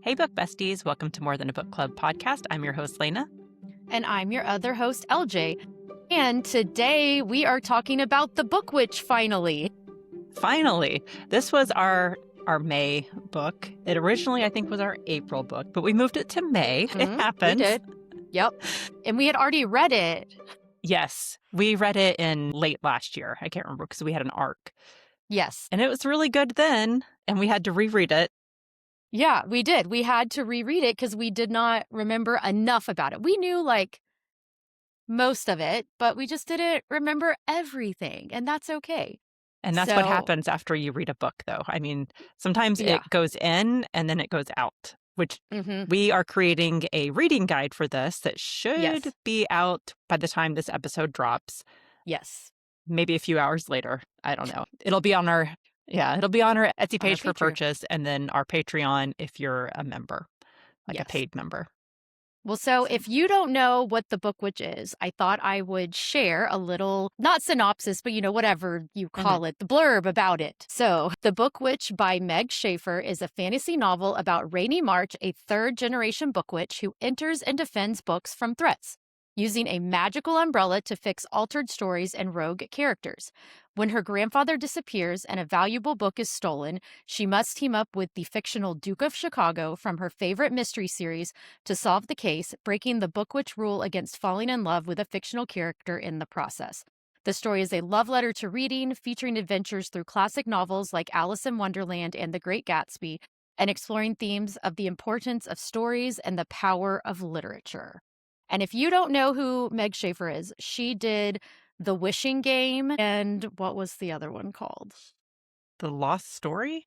Hey, book besties. Welcome to More Than a Book Club podcast. I'm your host, Leyna. And I'm your other host, LJ. And today we are talking about The Book Witch, finally. Finally, this was our May book. It originally, I think, was our April book, but we moved it to May. It happens. We did. Yep. And we had already read it. Yes. We read it in late last year. I can't remember because we had an arc. Yes. And it was really good then, and we had to reread it. Yeah, we did. We had to reread it because we did not remember enough about it. We knew most of it, but we just didn't remember everything, and that's okay. And that's what happens after you read a book, though. I mean, sometimes it goes in and then it goes out, which we are creating a reading guide for this that should be out by the time this episode drops. Yes. Maybe a few hours later. I don't know. It'll be on our Etsy page for purchase, and then our Patreon if you're a member, a paid member. Well, so if you don't know what The Book Witch is, I thought I would share a little, not synopsis, but whatever you call it, the blurb about it. So The Book Witch by Meg Shaffer is a fantasy novel about Rainy March, a third-generation book witch who enters and defends books from threats, using a magical umbrella to fix altered stories and rogue characters. When her grandfather disappears and a valuable book is stolen, she must team up with the fictional Duke of Chicago from her favorite mystery series to solve the case, breaking the book witch rule against falling in love with a fictional character in the process. The story is a love letter to reading, featuring adventures through classic novels like Alice in Wonderland and The Great Gatsby, and exploring themes of the importance of stories and the power of literature. And if you don't know who Meg Shaffer is, she did The Wishing Game, and what was the other one called? The Lost Story?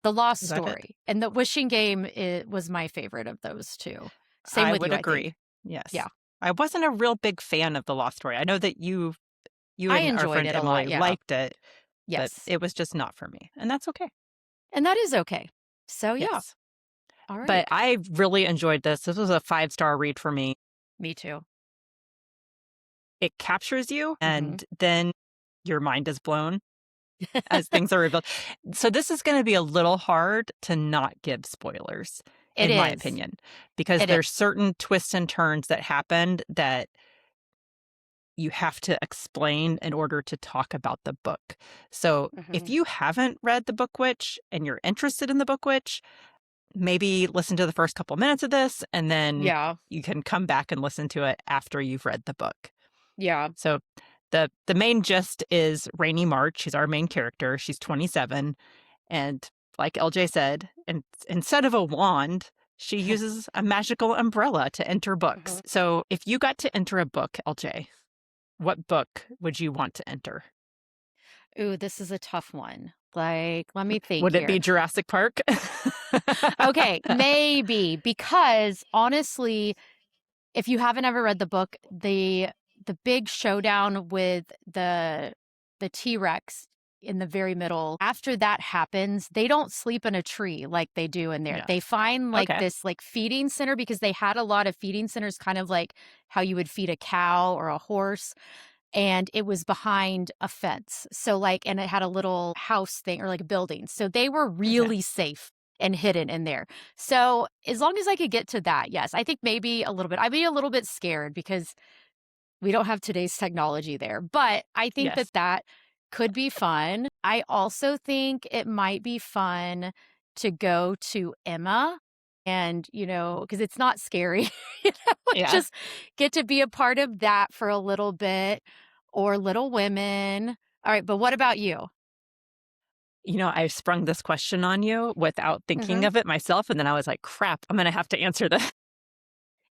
The Lost Story. And The Wishing Game was my favorite of those two. Same with you, I agree. think. Yes. Yeah. I wasn't a real big fan of The Lost Story. I know that you I and our friend enjoyed it Emily a lot, liked it. Yes. But it was just not for me. And that's okay. And that is okay. So, yeah. Yes. All right. But I really enjoyed this. This was a 5-star read for me. Me too. It captures you, and then your mind is blown as things are revealed. So this is going to be a little hard to not give spoilers, in my opinion, because there's certain twists and turns that happened that you have to explain in order to talk about the book. So if you haven't read The Book Witch and you're interested in The Book Witch, maybe listen to the first couple minutes of this, and then you can come back and listen to it after you've read the book. Yeah. So the main gist is Rainy March. She's our main character. She's 27. And like LJ said, instead of a wand, she uses a magical umbrella to enter books. So if you got to enter a book, LJ, what book would you want to enter? Ooh, this is a tough one. Let me think. Would it be Jurassic Park? Okay, maybe. Because honestly, if you haven't ever read the book, the big showdown with the T-Rex in the very middle, after that happens, they don't sleep in a tree like they do in there. No. They find this feeding center, because they had a lot of feeding centers, kind of like how you would feed a cow or a horse. And it was behind a fence. So and it had a little house thing or a building. So they were really safe and hidden in there. So as long as I could get to that, yes, I think maybe a little bit. I'd be a little bit scared because we don't have today's technology there. But I think that could be fun. I also think it might be fun to go to Emma and, because it's not scary, just get to be a part of that for a little bit, or Little Women. All right. But what about you? I sprung this question on you without thinking of it myself. And then I was like, crap, I'm going to have to answer this.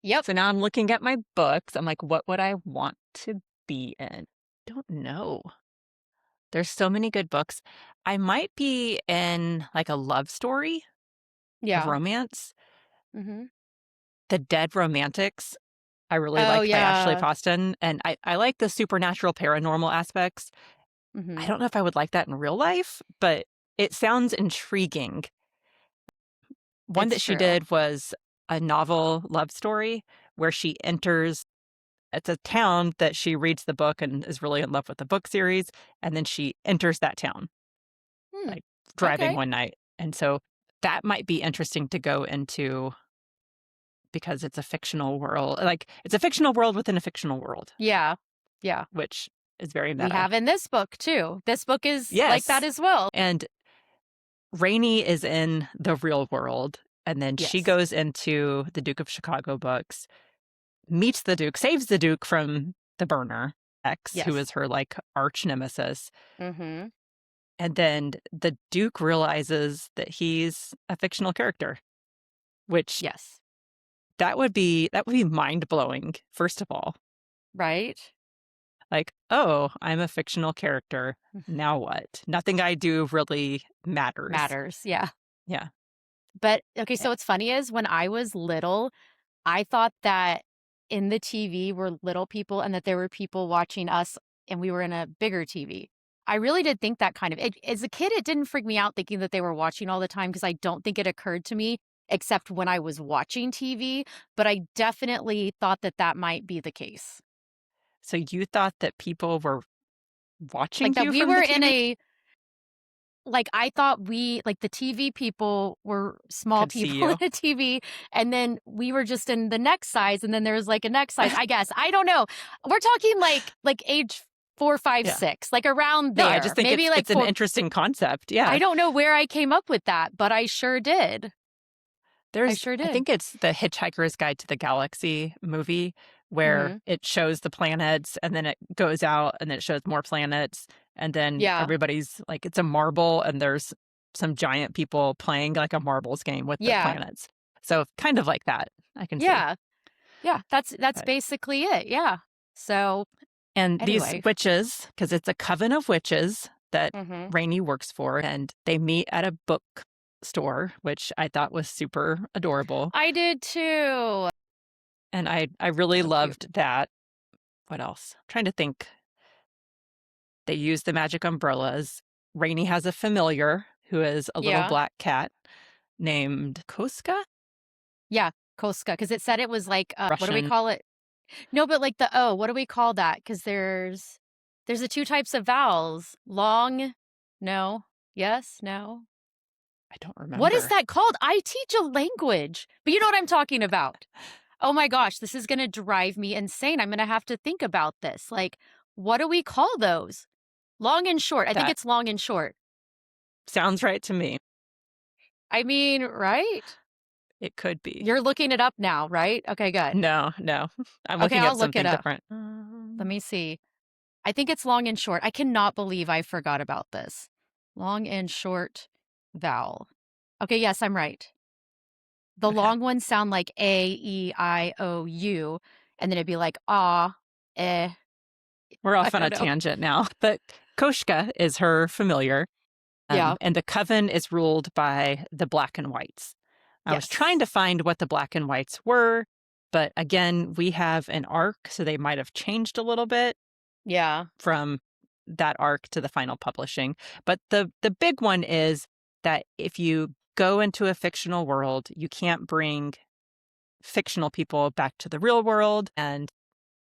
Yep. So now I'm looking at my books. I'm like, what would I want to be in? Don't know. There's so many good books. I might be in a love story. Of romance. The Dead Romantics, I really liked by Ashley Poston. And I like the supernatural paranormal aspects. I don't know if I would like that in real life, but it sounds intriguing. One that she did was a novel love story where she enters, it's a town that she reads the book and is really in love with the book series. And then she enters that town, driving one night. And so that might be interesting to go into because it's a fictional world. Like, it's a fictional world within a fictional world, Yeah. Yeah. which is very We meta. have in this book too. This book is like that Yes. as well. And Rainey is in the real world, and then she Yes. goes into the Duke of Chicago books, meets the Duke, saves the Duke from the burner, X, who Yes. is her like arch nemesis. Mm-hmm. And then the Duke realizes that he's a fictional character, which Yes. that would be mind-blowing, first of all. Right? Like, oh, I'm a fictional character. Now what? Nothing I do really matters. Matters. Yeah. Yeah. But okay, Eh, so what's funny is when I was little, I thought that in the TV were little people and that there were people watching us and we were in a bigger TV. I really did think that kind of as a kid, it didn't freak me out thinking that they were watching all the time because I don't think it occurred to me except when I was watching TV. But I definitely thought that that might be the case. So you thought that people were watching Like that you we from were the in TV? a like, I thought we like, the TV people were small Could see people in you. a TV, and then we were just in the next size, and then there was, like, a next size, I guess. I don't know. We're talking, like, age 4, 5, Yeah. 6, like, around No, I there. just think Maybe, like, it's an 4. interesting concept. Yeah. I don't know where I came up with that, but I sure did. I There's sure I did. think it's the Hitchhiker's Guide to the Galaxy movie where Mhm. it shows the planets and then it goes out and then it shows more planets and then Yeah. everybody's like it's a marble and there's some giant people playing like a marbles game with the Yeah. planets. So kind of like that, I can see. Yeah. Yeah. That's But basically it, yeah. So, and these anyway. witches, because it's a coven of witches that Mhm. Rainey works for, and they meet at a bookstore, which I thought was super adorable. I did too. And I really So cute. loved that. What else? I'm trying to think. They use the magic umbrellas. Rainey has a familiar who is a little Yeah. black cat named Koska, Yeah, Koska, because it said it was like, what do we Russian. call it? No, but like the O, what do we call that? Because there's the 2 types of vowels. Long, no, yes, no. I don't What is remember. that called? I teach a language, but you know what I'm talking about. Oh my gosh, this is gonna drive me insane. I'm gonna have to think about this. Like, what do we call those? Long and short. I think That it's long and short. sounds right to me. I mean, right? It could be. You're looking it up now, right? Okay, good. No, no. I'm Okay, looking I'll up look it something up. different. Let me see. I think it's long and short. I cannot believe I forgot about this. Long and short vowel. Okay, yes, I'm right. The Okay. long ones sound like A, E, I, O, U, and then it'd be like ah, eh. We're I off on a don't know. tangent now. But Koshka is her familiar, Yeah. and the coven is ruled by the black and whites. I was trying Yes. to find what the black and whites were, but again, we have an arc, so they might have changed a little bit Yeah. from that arc to the final publishing. But the big one is that if you go into a fictional world, you can't bring fictional people back to the real world, and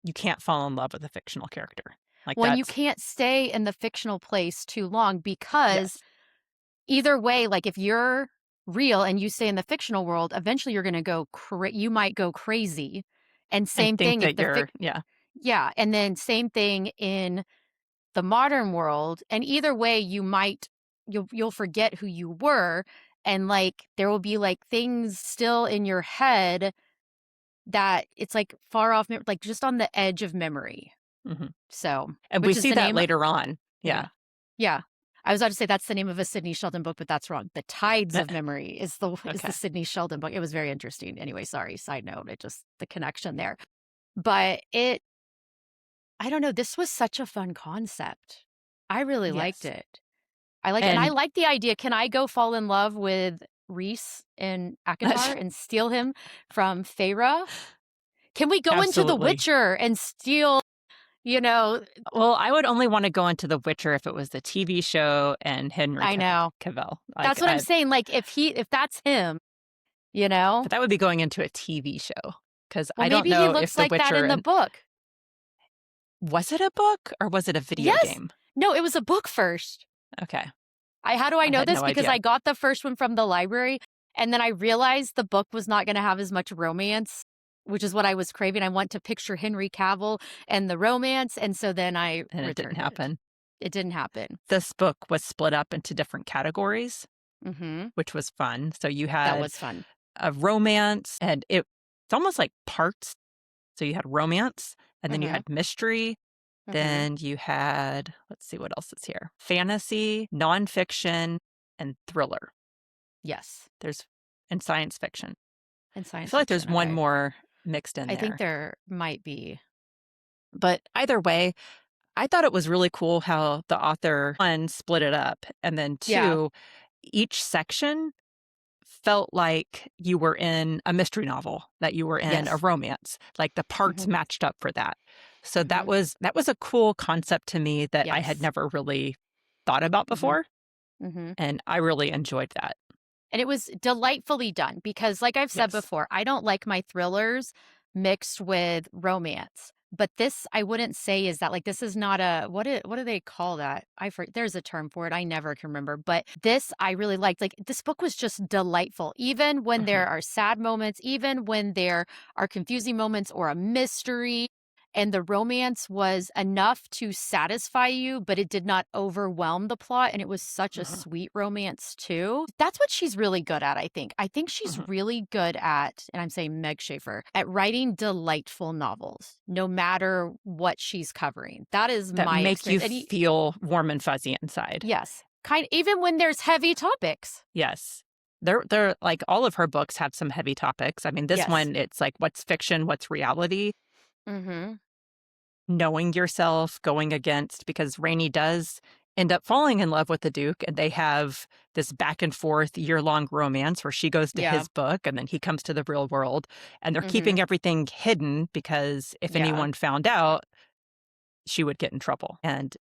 you can't fall in love with a fictional character. Like When you that's can't stay in the fictional place too long because yes. either way, like if you're real and you stay in the fictional world, eventually you're going to you might go crazy. And And same think thing if that the you're yeah. yeah, and then same thing in the modern world, and either way you'll forget who you were, and like there will be like things still in your head that it's like far off like just on the edge of memory. Mhm. So, And we which is see the that name. later on. Yeah. Yeah. Yeah. I was about to say that's the name of a Sidney Sheldon book, but that's wrong. The Tides of Memory is the Okay. Sidney Sheldon book. It was very interesting. Anyway, sorry, side note. It just the connection there. But I don't know, this was such a fun concept. I really liked Yes. it. I And like the idea. Can I go fall in love with Reese in Akatar and steal him from Feyre? Can we go into The absolutely. Witcher and steal, you know, Well, I would only want to go into The Witcher if it was the TV show and Henry I know. Cavill. Like That's what I'm saying. Like if that's him, you know? but that would be going into a TV show because Well, I don't maybe he know if looks The like that Witcher in the and book. was it a book or was it a video Yes. game? No, it was a book first. Okay. How do I I know had this? no Because idea. I got the first one from the library, and then I realized the book was not gonna have as much romance, which is what I was craving. I want to picture Henry Cavill and the romance, and so then I And it didn't returned it. happen. It didn't happen. This book was split up into different categories, Mhm. which was fun. So you That had was fun. a romance, and it's almost like parts. So you had romance, and then you Mhm. had mystery. Mhm. Then you had, let's see what else is here, fantasy, nonfiction, and thriller. Yes. There's and science fiction. And I science feel like there's fiction, one okay. more mixed in I think there. there might be. But either way, I thought it was really cool how the author, one, split it up, and then Yeah. two, each section felt like you were in a mystery novel, that you were in a Yes. romance. Like the parts Mhm. matched up for that. So that Mhm. was a cool concept to me that I had Yes. never really thought about Mhm. before, Mhm. and I really enjoyed that. And it was delightfully done because, like I've said Yes. before, I don't like my thrillers mixed with romance. But this, I wouldn't say is that like this is not a what do they call that? There's a term for it. I never can remember. But this I really liked. Like this book was just delightful. Even when Mhm. there are sad moments, even when there are confusing moments or a mystery, and the romance was enough to satisfy you, but it did not overwhelm the plot, and it was such a Mhm. sweet romance too. That's what she's really good at, I think. I think she's Mhm. really good at, and I'm saying Meg Shaffer, at writing delightful novels, no matter what she's covering. That is That my make you experience. feel warm and fuzzy inside. Yes, even when there's heavy topics. Yes. They're like, all of her books have some heavy topics. I mean, this Yes. one, it's like what's fiction, what's reality, Mhm. knowing yourself, going against, because Rainey does end up falling in love with the Duke, and they have this back and forth year-long romance where she goes to Yeah. his book and then he comes to the real world, and they're Mhm. keeping everything hidden because if Yeah. anyone found out, she would get in trouble. And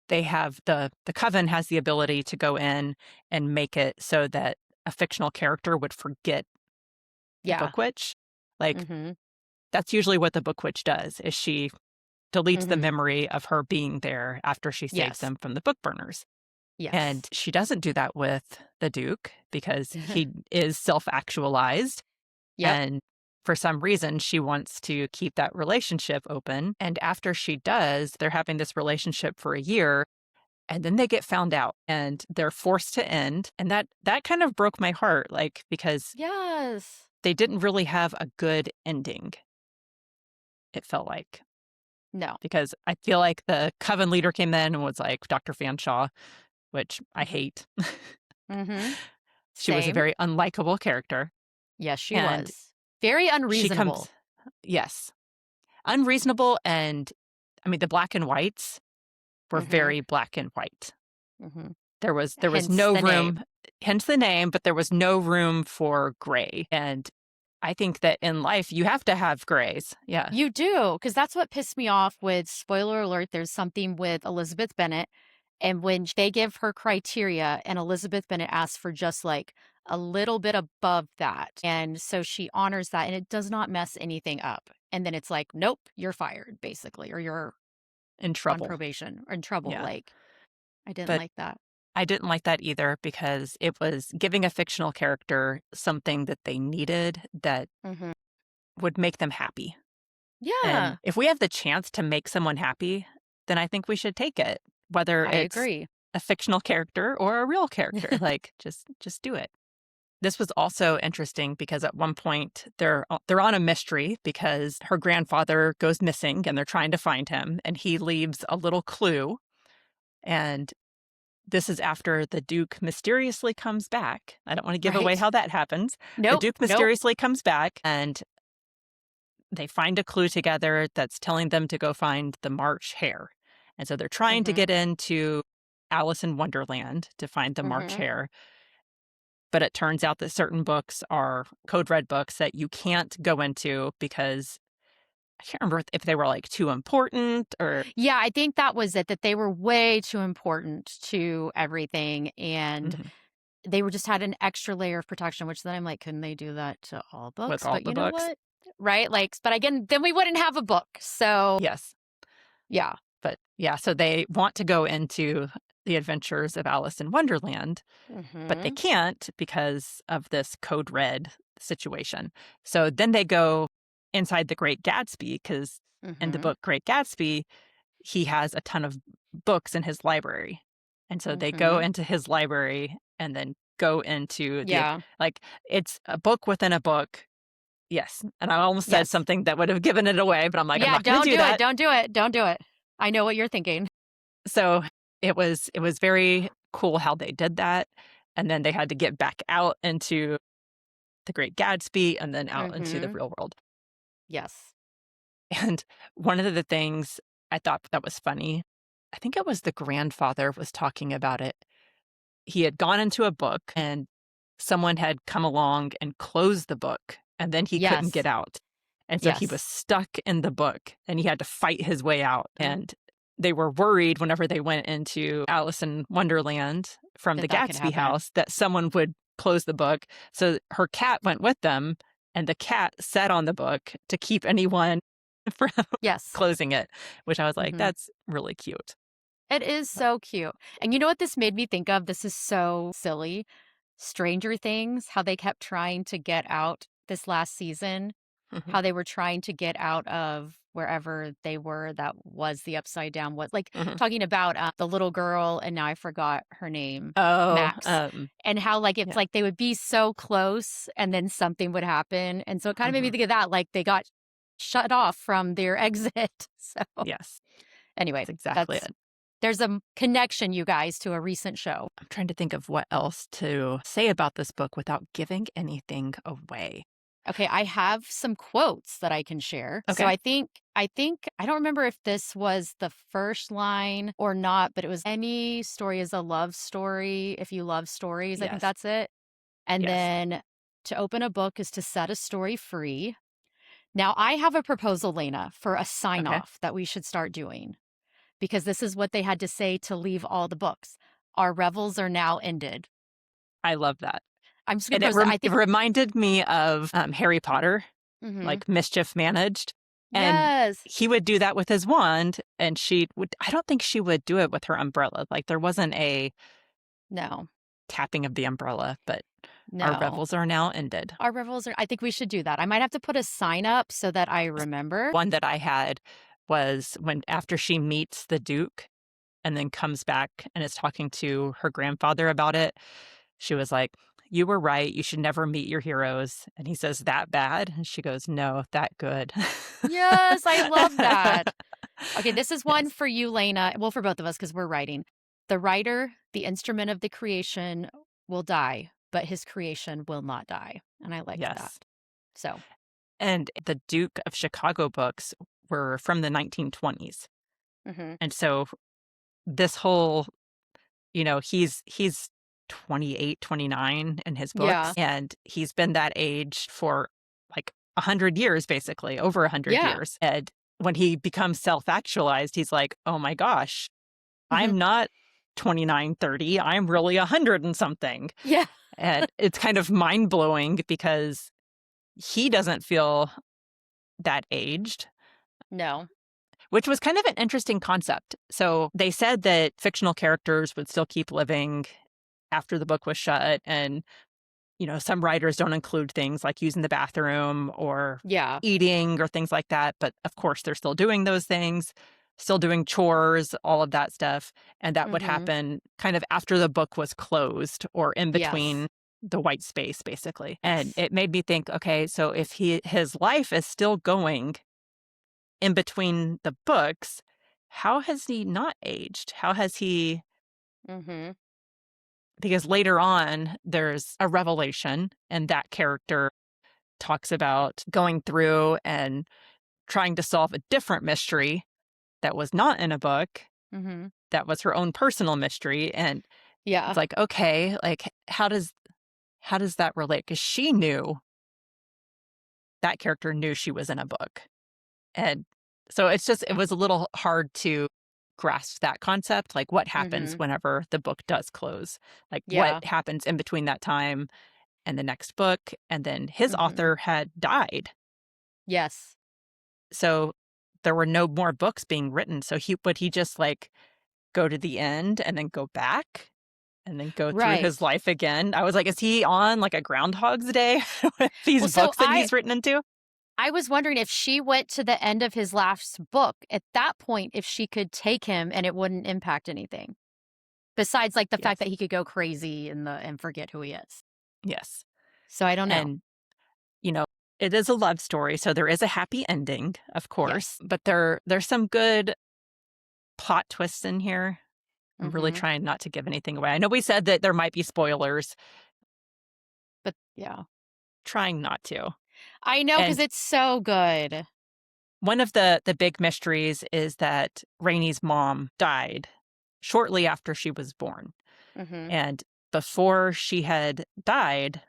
they have the coven has the ability to go in and make it so that a fictional character would forget the Yeah. book witch. Like, Mhm. that's usually what the book witch does, is she deletes the Mhm. memory of her being there after she saves Yes. them from the book burners. Yes. And she doesn't do that with the Duke because he is self-actualized, Yep. and for some reason she wants to keep that relationship open. And after she does, they're having this relationship for a year, and then they get found out and they're forced to end. And that kind of broke my heart, like, because Yes. they didn't really have a good ending, it felt like. No. Because I feel like the coven leader came in and was like Dr. Fanshawe, which I Mhm. hate. Mhm. She was a Same. very unlikable character, Yes, she and was. Very she comes unreasonable. yes, unreasonable, and I mean, the black and whites were Mhm. very black and white. Mhm. There was Hence no the name. room, hence the name, but there was no room for gray, and I think that in life you have to have grays. Yeah, You do, because that's what pissed me off with spoiler alert, there's something with Elizabeth Bennet, and when they give her criteria and Elizabeth Bennet asks for just, like, a little bit above that, and so she honors that, and it does not mess anything up, and then it's like, "Nope, you're fired," basically, or "You're in on trouble. probation or in trouble," Yeah, like, I didn't but like that. I didn't like that either because it was giving a fictional character something that they needed that Mhm. would make them happy. And Yeah, if we have the chance to make someone happy, then I think we should take it, whether I it's agree. a fictional character or a real character. Like, just do it. This was also interesting because at one point they're on a mystery because her grandfather goes missing and they're trying to find him, and he leaves a little clue. And this is after the Duke mysteriously comes back. I don't want to give away Right. how that happens. The Nope, Duke nope. mysteriously comes back, and they find a clue together that's telling them to go find the March Hare. And so they're trying to Mhm, get into Alice in Wonderland to find the March mhm. Hare. But it turns out that certain books are code red books that you can't go into because I can't remember if they were like too important or. Yeah, I think that was it, that they were way too important to everything, and Mhm. they were just had an extra layer of protection, which then I'm like, "Couldn't they do that to all With books?" all But the you know books. what? Right? Like, but again, then we wouldn't have a book, so Yes. yeah. But yeah, so they want to go into the adventures of Alice in Wonderland, but they Mhm. can't because of this Code Red situation. So then they go inside the Great Gatsby because in the Mhm. book Great Gatsby, he has a ton of books in his library. And so they go Mhm. into his library and then go into the Yeah. like it's a book within a book. Yes. And I almost said Yes. something that would have given it away, but I'm like, I'm Yeah, not going to don't do do it, that. don't do it, don't do it. I know what you're thinking. So it was very cool how they did that. And then they had to get back out into the Great Gatsby and then out into the Mhm. real world. Yes. And one of the things I thought that was funny, I think it was the grandfather was talking about it. He had gone into a book and someone had come along and closed the book and then he couldn't Yes. get out. And so he was Yes. stuck in the book and he had to fight his way out. Mhm. And they were worried whenever they went into Alice in Wonderland from the That that could Gatsby happen. house that someone would close the book. So her cat went with them and the cat sat on the book to keep anyone from Yes. closing it, which I was like, Mhm. that's really cute. It is But so cute. And you know what this made me think of? This is so silly. Stranger Things, how they kept trying to get out this last season, mhm, how they were trying to get out of wherever they were that was the upside down was like mhm. talking about the little girl and now I forgot her name, Oh, Max, and how like it's yeah. like they would be so close and then something would happen. And so it kind of made me Mhm. think of that, like they got shut off from their exit. So Yes, anyway, that's exactly that's it. there's a connection, you guys, to a recent show. I'm trying to think of what else to say about this book without giving anything away. Okay, I have some quotes that I can share. So Okay. I think I don't remember if this was the first line or not, but it was any story is a love story if you love stories. I think Yes. that's it. And Yes. then to open a book is to set a story free. Now, I have a proposal, Lena, for a sign Okay. off that we should start doing because this is what they had to say to leave all the books. Our revels are now ended. I love that. I'm just going And to post. I it think. reminded me of, Harry Potter, Hmm. like mischief managed, and Yes. he would do that with his wand, and she would I don't think she would do it with her umbrella, like, there wasn't a No. tapping of the umbrella, but our No. revels are now ended. Our revels are I think we should do that. I might have to put a sign up so that I remember. One that I had was when after she meets the Duke and then comes back and is talking to her grandfather about it, she was like, "You were right. You should never meet your heroes." And he says, "That bad?" And she goes, "No, that good." Yes, I love that. Okay, this is one Yes. for you, Lena. Well, for both of us because we're writing. The writer, the instrument of the creation will die, but his creation will not die. And I liked that. Yes. So, And the Duke of Chicago books were from the 1920s. mhm. And so this whole, he's 28, 29 in his books, Yeah. and he's been that age for like 100 years, basically, over 100 Yeah. years. And when he becomes self-actualized, he's like, "Oh my gosh, Mhm. I'm not 29, 30. I'm really 100 and something." Yeah. And it's kind of mind-blowing because he doesn't feel that aged, No. which was kind of an interesting concept. So they said that fictional characters would still keep living after the book was shut. And, some writers don't include things like using the bathroom or Yeah. eating or things like that. But of course, they're still doing those things, still doing chores, all of that stuff. And that would Mhm. happen kind of after the book was closed or in Yes. between the white space, basically. And Yes. it made me think, okay, so if his life is still going in between the books, how has he not aged? How has he Mhm. because later on there's a revelation and that character talks about going through and trying to solve a different mystery that was not in a book, Mhm. that was her own personal mystery, and it's Yeah. like, okay, like how does that relate? Because she knew that character knew she was in a book. And so it was a little hard to grasp that concept, like what happens Mhm. whenever the book does close? Like what Yeah. happens in between that time and the next book? And then his Mhm. author had died. Yes. So there were no more books being written. So he would he just like go to the end and then go back and then go through Right. his life again. I was like, is he on like a Groundhog's Day with these Well, so books that he's written into? I was wondering if she went to the end of his last book, at that point, if she could take him and it wouldn't impact anything. Besides, like, the fact Yes. that he could go crazy and forget who he is. Yes. So I don't know. And, you know, it is a love story, so there is a happy ending, of course, Yes. but there's some good plot twists in here. I'm really Mhm. trying not to give anything away. I know we said that there might be spoilers, But yeah. trying not to. I know, because And it's so good. one of the big mysteries is that Rainey's mom died shortly after she was born. Mhm. And before she had died,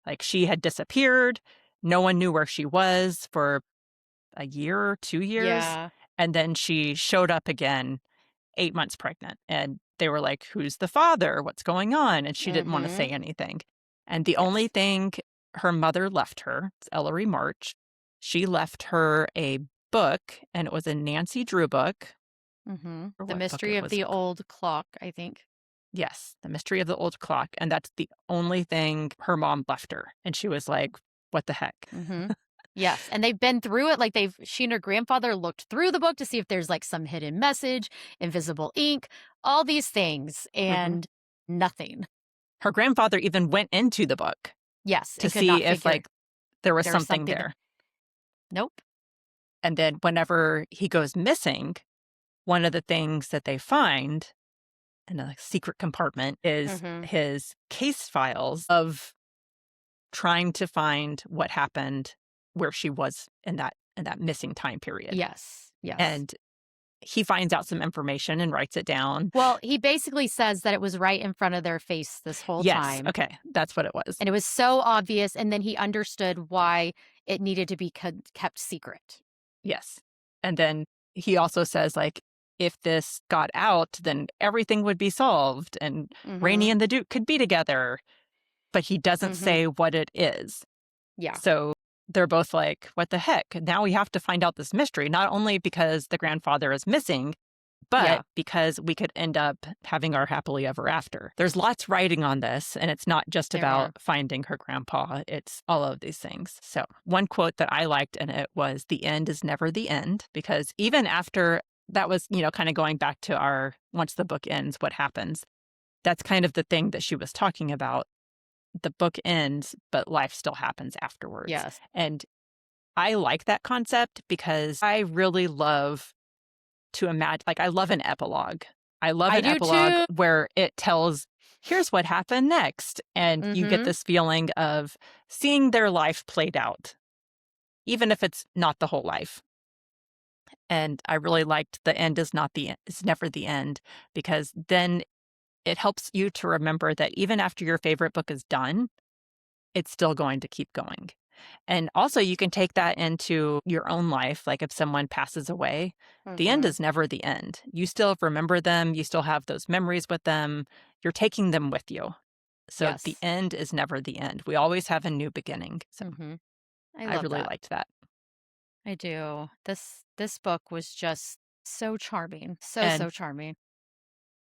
like she had disappeared. No one knew where she was for a year or 2 years. Yeah. And then she showed up again 8 months pregnant. And they were like, who's the father? What's going on? And she didn't want to say Mhm. anything. And the only Yes. thing her mother left her, it's Ellery March, she left her a book, and it was a Nancy Drew book, Mhm. or The what book Mystery it of was. the Old Clock, I think. Yes, The Mystery of the Old Clock. And that's the only thing her mom left her. And she was like, what the heck? Mhm. Yes, and they've been through it, like, she and her grandfather looked through the book to see if there's, like, some hidden message, invisible ink, all these things, Hmm. and nothing. Her grandfather even went into the book Yes, to and could see not if figure like there was there was something something that there. nope. And then whenever he goes missing, one of the things that they find in a secret compartment is Mhm. his case files of trying to find what happened where she was in that missing time period. Yes, yes. And he finds out some information and writes it down. Well, he basically says that it was right in front of their face this whole Yes, time, okay, that's what it was. and it was so obvious, and then he understood why it needed to be kept secret. Yes. And then he also says, like, if this got out, then everything would be solved and Rainey Mhm. and the Duke could be together. But he doesn't Mhm. say what it is. Yeah. So they're both like, what the heck? Now we have to find out this mystery, not only because the grandfather is missing, but Yeah. because we could end up having our happily ever after. There's lots writing on this, and it's not just There about are. finding her grandpa, it's all of these things. So, one quote that I liked in it was, "The end is never the end," because even after that was, kind of going back to our once the book ends, what happens? That's kind of the thing that she was talking about. The book ends, but life still happens afterwards. Yes. And I like that concept because I really love to imagine, like, I love an epilogue. I love I an do epilogue too. where it tells, here's what happened next. And you get Mhm. this feeling of seeing their life played out, even if it's not the whole life. And I really liked the end is not the end, it's never the end, because then it helps you to remember that even after your favorite book is done, it's still going to keep going. And also, you can take that into your own life. Like if someone passes away, the end Mhm. is never the end. You still remember them, you still have those memories with them, you're taking them with you. So the Yes. end is never the end. We always have a new beginning. So Mhm. I I love really that. liked that. I do. This book was just so charming. So, And so charming.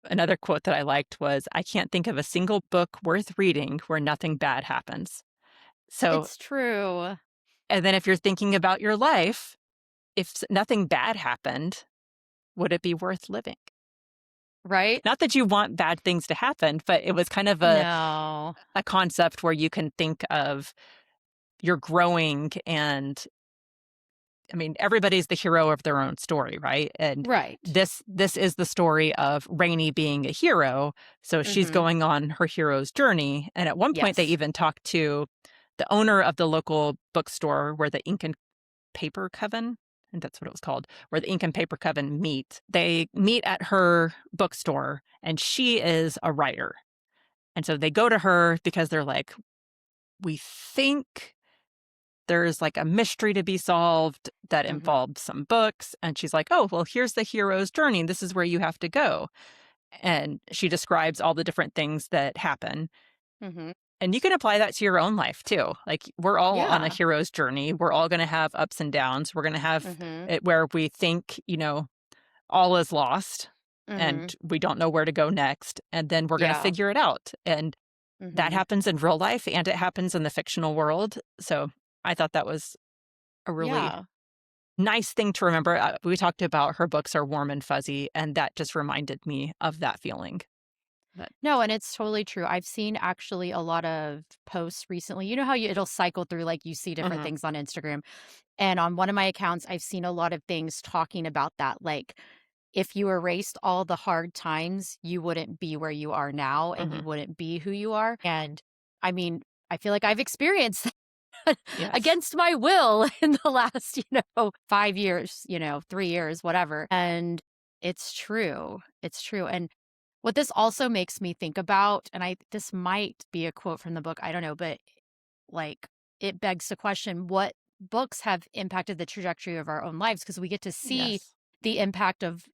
another quote that I liked was, I can't think of a single book worth reading where nothing bad happens. So, It's true. and then if you're thinking about your life, if nothing bad happened, would it be worth living? Right? Not that you want bad things to happen, but it was kind of No. a concept where you can think of you're growing and I mean, everybody's the hero of their own story, right? And Right. this is the story of Rainey being a hero. So she's Mhm. going on her hero's journey. And at one point they Yes. even talked to the owner of the local bookstore where the ink and paper coven, and that's what it was called, where the ink and paper coven meet. They meet at her bookstore and she is a writer. And so they go to her because they're like, we think there's like a mystery to be solved that Mhm. involved some books. And she's like, oh, well, here's the hero's journey. This is where you have to go. And she describes all the different things that happen. Mhm. And you can apply that to your own life too. Like we're all on a Yeah. hero's journey. We're all going to have ups and downs. We're going to have Mhm. it where we think, all is lost. and Mhm. we don't know where to go next, and then we're gonna Yeah. figure it out, and that Mhm. happens in real life and it happens in the fictional world, so I thought that was a really Yeah. nice thing to remember. We talked about her books are warm and fuzzy, and that just reminded me of that feeling. That No, and it's totally true. I've seen actually a lot of posts recently. You know how it'll cycle through, like you see different Mhm, things on Instagram. And on one of my accounts, I've seen a lot of things talking about that. Like, if you erased all the hard times, you wouldn't be where you are now and you mhm. wouldn't be who you are. And I mean, I feel like I've experienced that Yes. against my will in the last, 5 years, 3 years, whatever. And it's true. It's true. And what this also makes me think about, and this might be a quote from the book, I don't know, but like it begs the question, what books have impacted the trajectory of our own lives? Because we get to see Yes. the impact of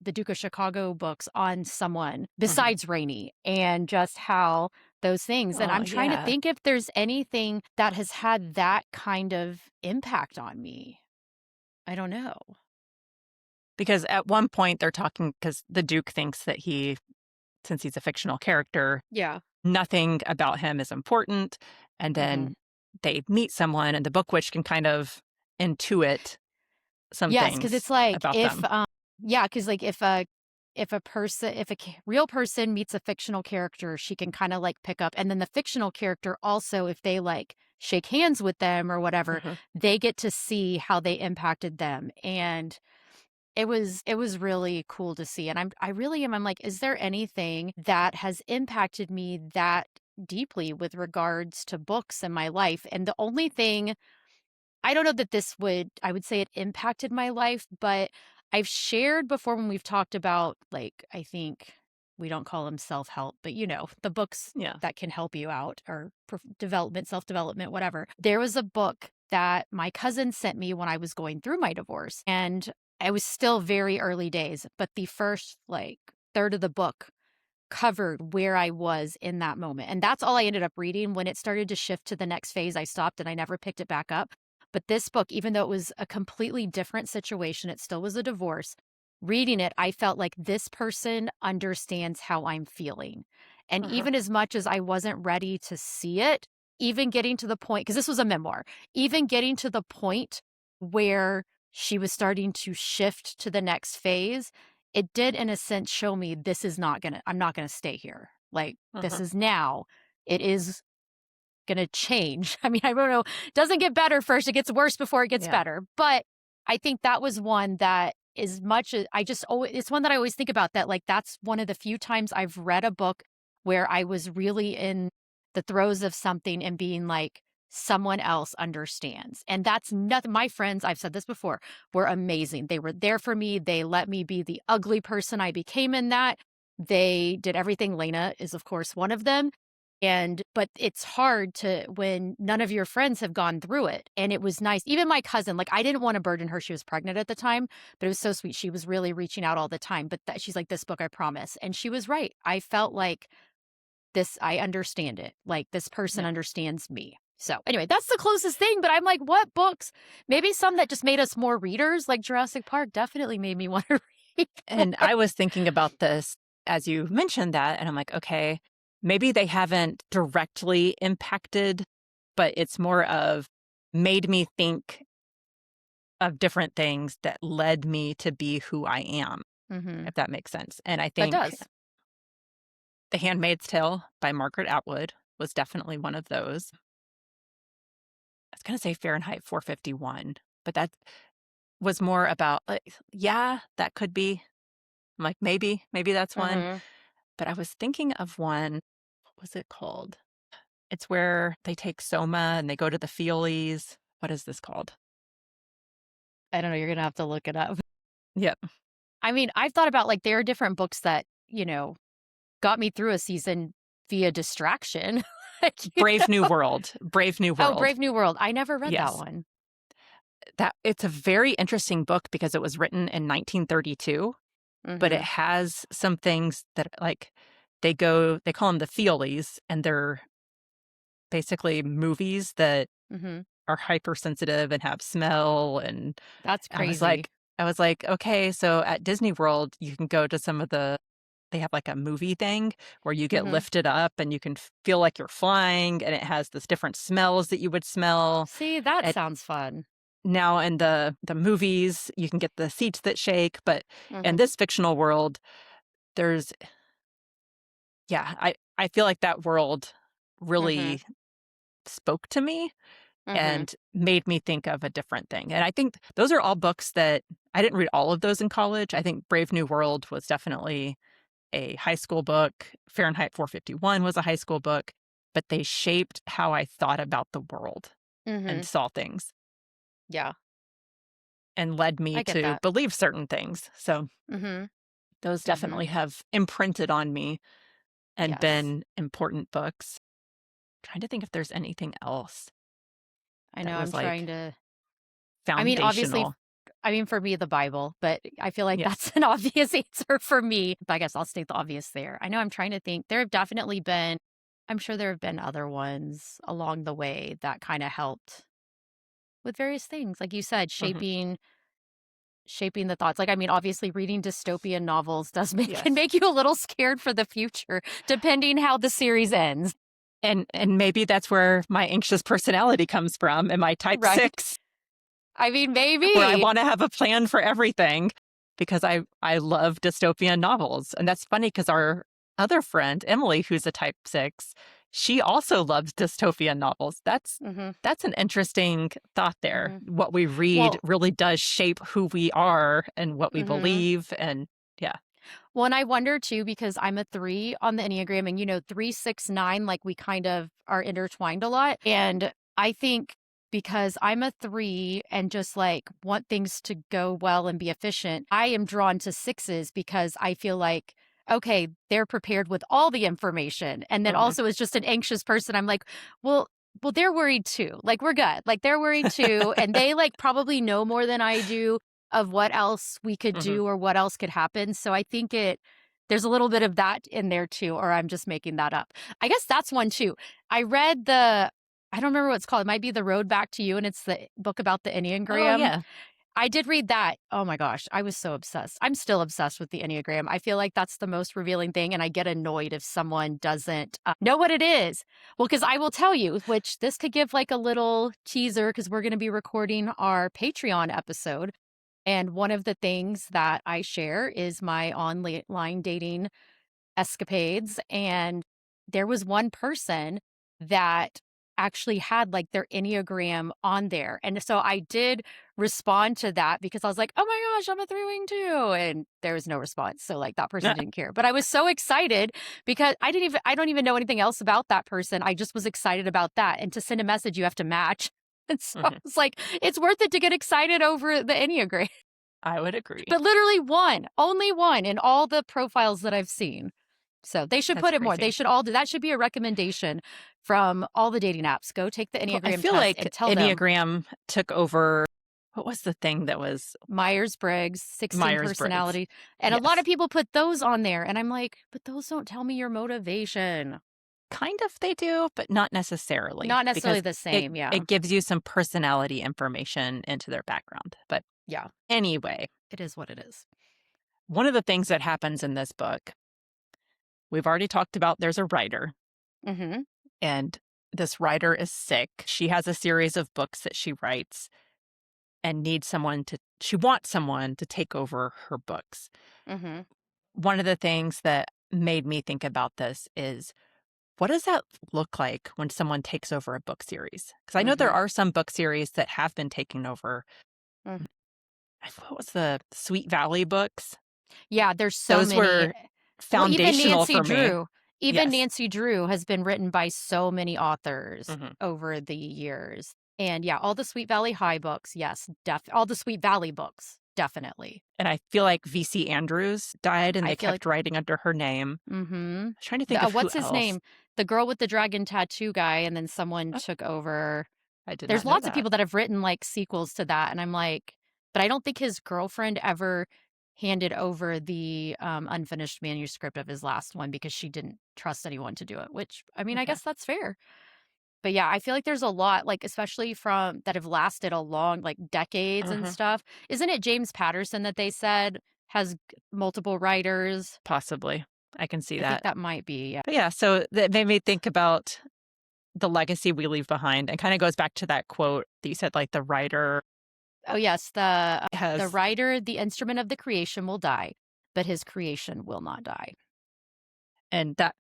the Duke of Chicago books on someone Mhm. besides Rainey and just how those things. And Oh, I'm trying to yeah. think if there's anything that has had that kind of impact on me. I don't know. Because at one point they're talking, because the Duke thinks that since he's a fictional character, Yeah. nothing about him is important, and Hmm. then they meet someone, and the book witch can kind of intuit some Yes, because things it's like about if, them. yeah, because like if a person, if a real person meets a fictional character, she can kind of like pick up, and then the fictional character also, if they like shake hands with them or whatever, Uh-huh. they get to see how they impacted them, and it was really cool to see, and I really am. I'm like, is there anything that has impacted me that deeply with regards to books in my life? And the only thing I don't know that I would say it impacted my life, but I've shared before when we've talked about, like, I think we don't call them self-help, but the books Yeah. that can help you out or development, self-development, whatever. There was a book that my cousin sent me when I was going through my divorce, and I was still very early days, but the first like third of the book covered where I was in that moment. And that's all I ended up reading. When it started to shift to the next phase, I stopped and I never picked it back up. But this book, even though it was a completely different situation, it still was a divorce. Reading it, I felt like this person understands how I'm feeling. And Uh-huh. even as much as I wasn't ready to see it, even getting to the point, because this was a memoir, even getting to the point where she was starting to shift to the next phase, it did in a sense show me I'm not gonna stay here. Like, this Uh-huh. is now. It is gonna change. I mean, I don't know. It doesn't get better first, it gets worse before it gets Yeah. better. But I think that was one that as much as I just always it's one that I always think about, that like that's one of the few times I've read a book where I was really in the throes of something and being like, someone else understands. And that's nothing. My friends, I've said this before, were amazing. They were there for me. They let me be the ugly person I became in that. They did everything. Leyna is, of course, one of them. But it's hard to when none of your friends have gone through it. And it was nice. Even my cousin, like I didn't want to burden her. She was pregnant at the time, but it was so sweet. She was really reaching out all the time. But she's like, this book, I promise. And she was right. I felt like I understand it. Like this person Yeah. understands me. So anyway, that's the closest thing. But I'm like, what books? Maybe some that just made us more readers, like Jurassic Park definitely made me want to read And more. I was thinking about this as you mentioned that, and I'm like, okay, maybe they haven't directly impacted, but it's more of made me think of different things that led me to be who I am, Hmm. if that makes sense. And I That think does. The Handmaid's Tale by Margaret Atwood was definitely one of those. I was gonna say Fahrenheit 451, but that was more about, like, yeah, that could be. I'm like, maybe that's one. Hmm. But I was thinking of one, what was it called? It's where they take Soma and they go to the Feelies. What is this called? I don't know. You're gonna have to look it up. Yep. I mean, I've thought about like there are different books that got me through a season via distraction. Like, Brave New World. Brave New Oh, World. Brave New World. I never read that Yes. one. That it's a very interesting book because it was written in 1932, but it Mhm. has some things that, like, they call them the feelies, and they're basically movies that Mhm. are hypersensitive and have smell, and That's I was like, crazy. I was like, okay, so at Disney World, you can go to they have like a movie thing where you get Mhm. lifted up and you can feel like you're flying, and it has this different smells that you would smell. See, that And sounds fun. now in the movies, you can get the seats that shake, but in Mhm. this fictional world, there's yeah, I feel like that world Mhm. really spoke to me Mhm. and made me think of a different thing. And I think those are all books that I didn't read all of those in college. I think Brave New World was definitely a high school book. Fahrenheit 451 was a high school book, but they shaped how I thought about the world and Mhm. saw things Yeah, and led me I get to that. believe certain things. So Mhm. those Mhm. definitely have imprinted on me and Yes. been important books. Trying to think if there's anything else I that know I'm was trying like to I mean, obviously, foundational. I mean, for me, the Bible, but I feel like Yes. that's an obvious answer for me. But I guess I'll state the obvious there. I know I'm trying to think. There have definitely been, I'm sure there have been other ones along the way that kind of helped with various things. Like you said, Mhm. shaping the thoughts. Like, I mean, obviously reading dystopian novels does make can Yes. make you a little scared for the future, depending how the series ends. And maybe that's where my anxious personality comes from and my type Right. 6, I mean, where I maybe. wanna have a plan for everything because I love dystopian novels. And that's funny because our other friend, Emily, who's a type 6, she also loves dystopian novels. Hmm. That's an interesting thought there. Hmm. What we read Well, really does shape who we are and what we hmm. believe, and yeah. Well, and I wonder too, because I'm a 3 on the Enneagram and, 3, 6, 9, like we kind of are intertwined a lot. And I think because I'm a 3 and just like want things to go well and be efficient, I am drawn to 6s because I feel like, okay, they're prepared with all the information. And then Mhm. also as just an anxious person, I'm like, well, well, they're worried too. Like we're good. Like they're worried too. And they like probably know more than I do of what else we could Mhm. do or what else could happen. So I think there's a little bit of that in there too, or I'm just making that up. I guess that's one too. I read I don't remember what it's called. It might be The Road Back to You, and it's the book about the Oh, Enneagram. yeah. I did read that. Oh my gosh, I was so obsessed. I'm still obsessed with the Enneagram. I feel like that's the most revealing thing, and I get annoyed if someone doesn't know what it is. Well, because I will tell you, which this could give like a little teaser because we're going to be recording our Patreon episode. And one of the things that I share is my online dating escapades. And there was one person that actually had like their Enneagram on there. And so I did respond to that because I was like, oh my gosh, I'm a 3 wing too. And there was no response. So like that person didn't care. But I was so excited because I don't even know anything else about that person. I just was excited about that. And to send a message, you have to match. And so I Mhm. was like, it's worth it to get excited over the Enneagram. I would agree. But literally one, only one in all the profiles that I've seen. So they should That's put it more. They crazy. should all do that should be a recommendation from all the dating apps. Go take the Well, I Enneagram feel test like and tell them Enneagram took over what was the thing that was Myers-Briggs, 16 Myers-Briggs? personality. And a lot of Yes. people put those on there. And I'm like, but those don't tell me your motivation. Kind of they do, but not necessarily Not necessarily because the it same. Yeah. it gives you some personality information into their background. But Yeah. anyway, It is what it is. one of the things that happens in this book, we've already talked about there's a writer, Mm-hmm. and this writer is sick. She has a series of books that she writes and she wants someone to take over her books. Mm-hmm. One of the things that made me think about this is what does that look like when someone takes over a book series? Because I know there Mm-hmm. are some book series that have been taken over. Mm-hmm. What was the Sweet Valley books? Yeah, there's so Those many. were Well, even foundational Nancy for me. Drew, even Yes. Nancy Drew has been written by so many authors Mhm. over the years. And yeah, all the Sweet Valley High books, yes, all the Sweet Valley books, definitely. And I feel like VC Andrews died and I they feel like kept writing under her name. mhm. I was trying to think of who What's his else. name? The girl with the dragon tattoo guy and then someone Oh, took over. I did There's not know lots of that. people that have written like sequels to that and I'm like, but I don't think his girlfriend ever handed over the unfinished manuscript of his last one because she didn't trust anyone to do it, which I mean, I Okay. guess that's fair. But yeah, I feel like there's a lot, like, especially from that have lasted a long, like, decades and Uh-huh. stuff. Isn't it James Patterson that they said has multiple writers? Possibly. I can see I think that. that might be, yeah. But yeah, so that made me think about the legacy we leave behind, and kind of goes back to that quote that you said, like the writer Oh, yes, the has, writer, the instrument of the creation will die, but his creation will not die. and that,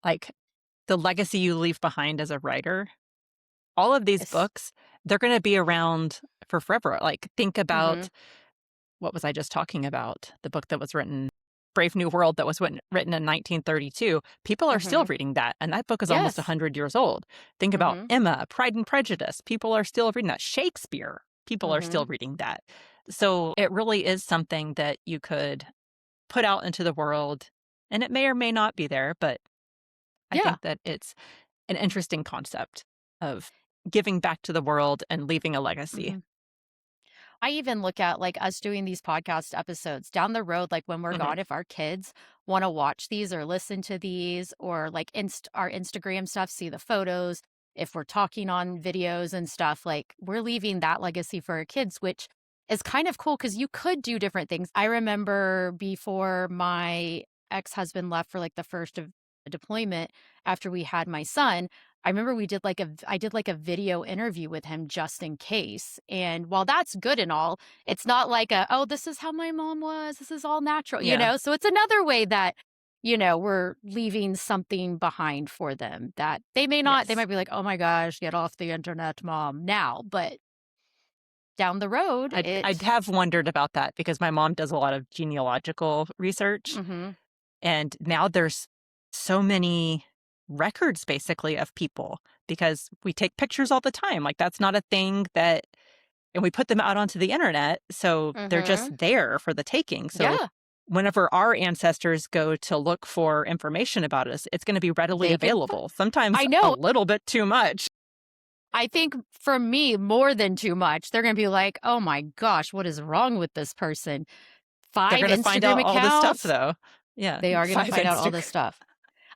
like, the legacy you leave behind as a writer, all of these It's books, they're going to be around for forever. Like, think about mhm, what was I just talking about? The book that was written, Brave New World, that was written in 1932. People are still mhm. reading that, and that book is almost Yes. 100 years old. Think about Mhm, Emma, Pride and Prejudice. People are still reading that. Shakespeare, people are still mhm. reading that. So it really is something that you could put out into the world, and it may or may not be there, but I Yeah. think that it's an interesting concept of giving back to the world and leaving a legacy. Mhm. I even look at, like, us doing these podcast episodes down the road, like, when we're Mhm. gone, if our kids wanna watch these or listen to these or, like, our Instagram stuff, see the photos, if we're talking on videos and stuff, like, we're leaving that legacy for our kids, which is kind of cool because you could do different things. I remember before my ex-husband left for, like, the first of deployment after we had my son, I remember I did like a video interview with him just in case. And while that's good and all, it's not like oh, this is how my mom was. This is all natural, you Yeah. know? So it's another way that, we're leaving something behind for them that they Yes. might be like, oh my gosh, get off the internet, mom, now. But down the road, I'd have wondered about that because my mom does a lot of genealogical research, hmm and now there's so many records basically of people because we take pictures all the time. Like, that's not a thing that, and we put them out onto the internet, so they're hmm just there for the taking. So yeah, whenever our ancestors go to look for information about us, it's going to be readily they can, available, sometimes I a know. little bit too much. I think for me, more than too much, they're going to be like, oh my gosh, what is wrong with this person? They're 5 going to find out Instagram all this stuff, accounts, though. Yeah, they are gonna 5 find out all this Instagram. stuff.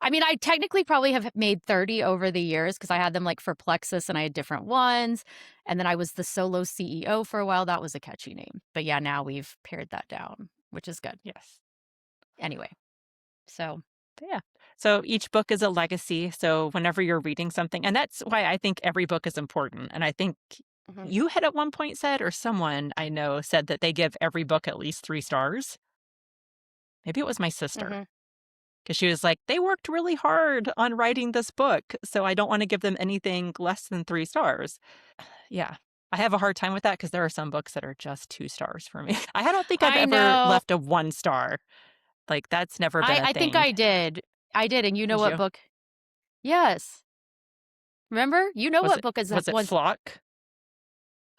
I mean, I technically probably have made 30 over the years because I had them, like, for Plexus and I had different ones, and then I was the solo CEO for a while, that was a catchy name. But yeah, now we've pared that down, which is good. Yes. Anyway, so But yeah. So each book is a legacy. So whenever you're reading something, and that's why I think every book is important. And I think mhm, you had at one point said, or someone I know said that they give every book at least 3 stars. Maybe it was my sister mhm. because she was like, they worked really hard on writing this book. So I don't want to give them anything less than 3 stars. Yeah. I have a hard time with that because there are some books that are just 2 stars for me. I don't think I've I ever know. left a 1 star. Like, that's never been a I think thing. I did. I did, and you know Did what you? book. Yes. Remember? You know Was what it book is that was it one. Flock?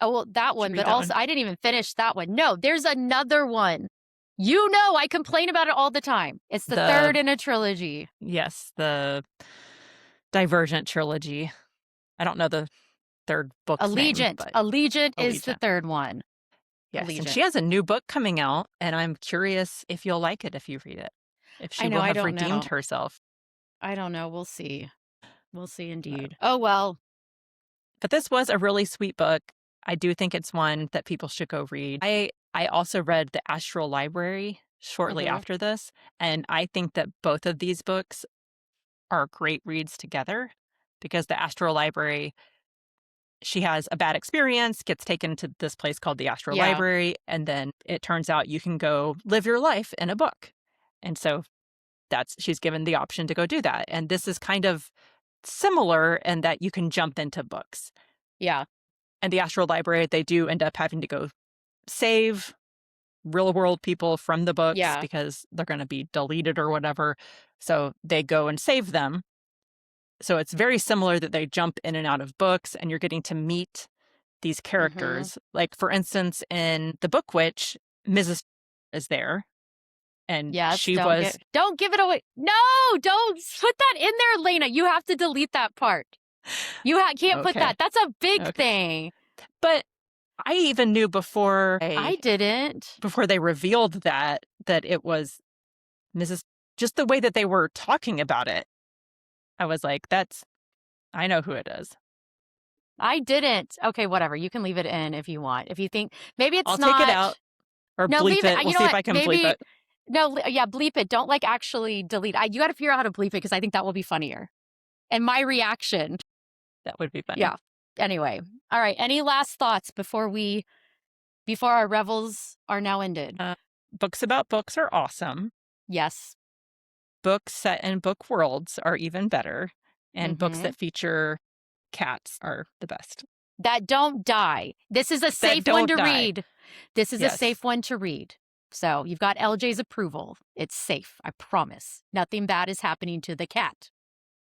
Oh, well, that Did you one, read but that also one? I didn't even finish that one. No, there's another one. You know, I complain about it all the time. It's the The 3rd in a trilogy. Yes, the Divergent trilogy. I don't know the 3rd book's name, Allegiant. but Allegiant is the Allegiant. 3rd one. Yes, and Allegiant. she has a new book coming out, and I'm curious if you'll like it if you read it, if I she know, will I have don't redeemed know. herself. I don't know, we'll see. We'll see Uh, indeed. Oh, well. but this was a really sweet book. I do think it's one that people should go read. I also read The Astral Library shortly Mhm. after this, and I think that both of these books are great reads together because The Astral Library, she has a bad experience, gets taken to this place called the Astral Yeah, Library, and then it turns out you can go live your life in a book. And so she's given the option to go do that. And this is kind of similar in that you can jump into books. yeah, And the Astral Library, they do end up having to go save real world people from the books yeah. because they're going to be deleted or whatever. So they go and save them. So it's very similar that they jump in and out of books and you're getting to meet these Mhm. characters. Like, for instance, in The Book Witch, Mrs. is there, and Yes, she was don't give it away. No, don't put that in there, Lena. You have to delete that part. Can't put okay, that. That's a big okay. thing. But I even knew I didn't. before they revealed that it was Mrs. Just the way that they were talking about it, I was like, I know who it is. I didn't. Okay, whatever. You can leave it in if you want. If you think maybe it's I'll not. take it out or No, bleep leave it. it. We'll You know see if what? I can bleep Maybe it. no. Yeah, bleep it. Don't like actually delete. You got to figure out how to bleep it because I think that will be funnier. And my reaction. That would be funny. Yeah. Anyway. All right. Any last thoughts before our revels are now ended? Books about books are awesome. Yes. Books set in book worlds are even better. And books Mhm. that feature cats are the best. That don't die. This is a safe one don't to die. read. This is a Yes. safe one to read. So you've got LJ's approval. It's safe. I promise. Nothing bad is happening to the cat.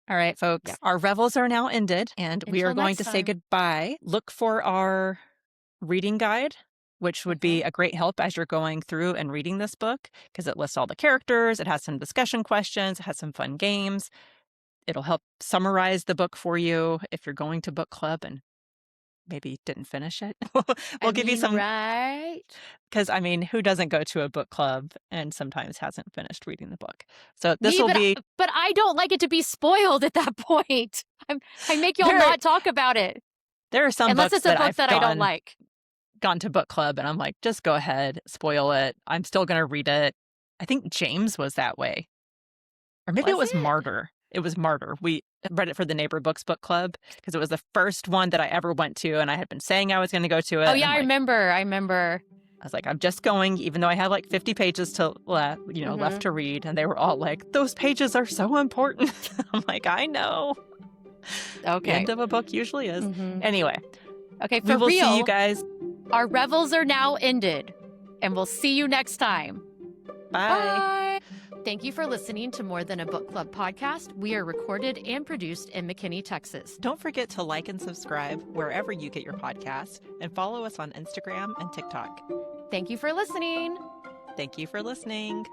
All right, folks. Yeah. Our revels are now ended, and we are Until going next to say time. goodbye. Look for our reading guide, which would be a great help as you're going through and reading this book because it lists all the characters. It has some discussion questions. It has some fun games. It'll help summarize the book for you if you're going to book club and maybe didn't finish it. We'll give you some, right? because I mean, who doesn't go to a book club and sometimes hasn't finished reading the book? So this will be. But I don't like it to be spoiled at that point. I make y'all not talk about it. There are some unless books it's a book that I don't like. Gone to book club and I'm like, just go ahead, spoil it. I'm still going to read it. I think James was that way. Or maybe it was Martyr. It was Martyr. We read it for the Neighbor Books book club because it was the first one that I ever went to and I had been saying I was going to go to it. Oh, yeah, I remember. I was like, I'm just going, even though I had like 50 pages to left to read. And they were all like, those pages are so important. I'm like, I know. Okay. The end of a book usually is. Anyway. Okay, for real. We will see you guys. Our revels are now ended, and we'll see you next time. Bye. Bye. Thank you for listening to More Than a Book Club podcast. We are recorded and produced in McKinney, Texas. Don't forget to like and subscribe wherever you get your podcast and follow us on Instagram and TikTok. Thank you for listening. Thank you for listening.